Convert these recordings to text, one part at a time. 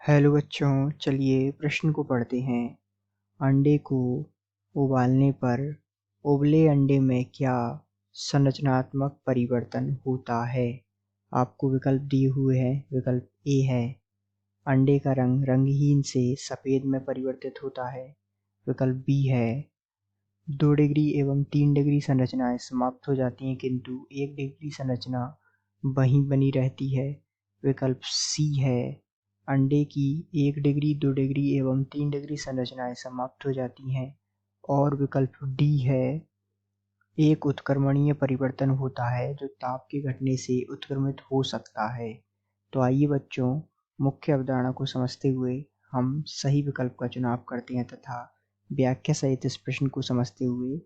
Hello बच्चों, चलिए प्रश्न को पढ़ते हैं। अंडे को उबालने पर उबले अंडे में क्या संरचनात्मक परिवर्तन होता है? आपको विकल्प दिए हुए हैं। विकल्प ए है अंडे का रंग रंगहीन से सफ़ेद में परिवर्तित होता है। विकल्प बी है 2 डिग्री एवं 3 डिग्री संरचनाएं समाप्त हो जाती हैं किंतु 1 डिग्री संरचना वहीं बनी रहती है। विकल्प सी है अंडे की 1 डिग्री 2 डिग्री एवं 3 डिग्री संरचनाएं समाप्त हो जाती हैं। और विकल्प डी है एक उत्क्रमणीय परिवर्तन होता है जो ताप के घटने से उत्क्रमित हो सकता है। तो आइए बच्चों, मुख्य अवधारणा को समझते हुए हम सही विकल्प का चुनाव करते हैं तथा व्याख्या सहित इस प्रश्न को समझते हुए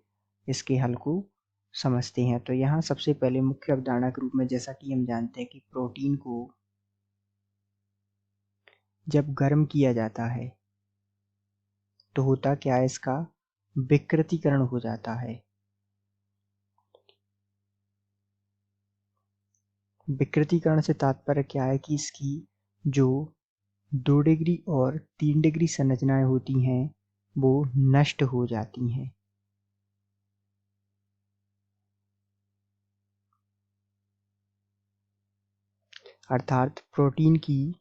इसके हल को समझते हैं। तो यहाँ सबसे पहले मुख्य अवधारणा के रूप में जैसा कि हम जानते हैं कि प्रोटीन को जब गर्म किया जाता है तो होता क्या है, इसका विकृतीकरण हो जाता है। विकृतीकरण से तात्पर्य क्या है कि इसकी जो 2 डिग्री और 3 डिग्री संरचनाएं होती हैं वो नष्ट हो जाती हैं। अर्थात प्रोटीन की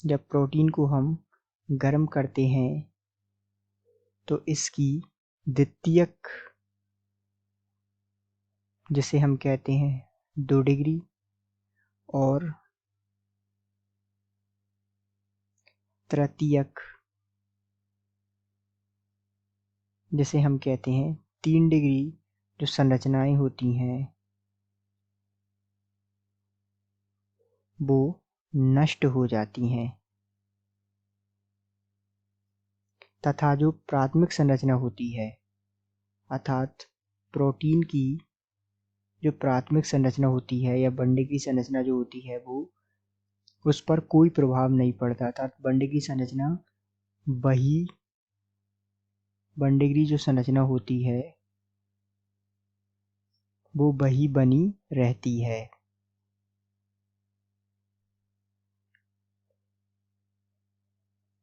जब प्रोटीन को हम गर्म करते हैं तो इसकी द्वितीयक जिसे हम कहते हैं 2 डिग्री और तृतीयक जिसे हम कहते हैं 3 डिग्री जो संरचनाएं होती हैं वो नष्ट हो जाती हैं तथा जो प्राथमिक संरचना होती है अर्थात प्रोटीन की जो प्राथमिक संरचना होती है या बंडे की संरचना जो होती है वो उस पर कोई प्रभाव नहीं पड़ता। अर्थात बंडे की संरचना वही बंडे की जो संरचना होती है वो वही बनी रहती है।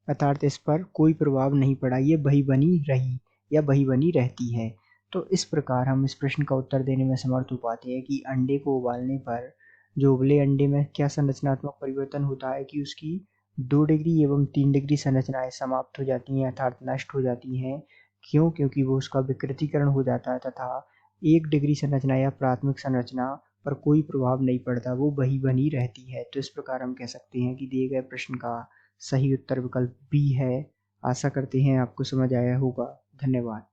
अर्थात इस पर कोई प्रभाव नहीं पड़ा, ये वही बनी रही या वही बनी रहती है। तो इस प्रकार हम इस प्रश्न का उत्तर देने में समर्थ हो पाते हैं कि अंडे को उबालने पर जो उबले अंडे में क्या संरचनात्मक परिवर्तन होता है कि उसकी 2 डिग्री एवं 3 डिग्री संरचनाएं समाप्त हो जाती हैं अर्थात नष्ट हो जाती हैं। क्यों? क्योंकि वो उसका विकृतीकरण हो जाता है तथा 1 डिग्री संरचना या प्राथमिक संरचना पर कोई प्रभाव नहीं पड़ता, वो वही बनी रहती है। तो इस प्रकार हम कह सकते हैं कि दिए गए प्रश्न का सही उत्तर विकल्प बी है। आशा करते हैं आपको समझ आया होगा। धन्यवाद।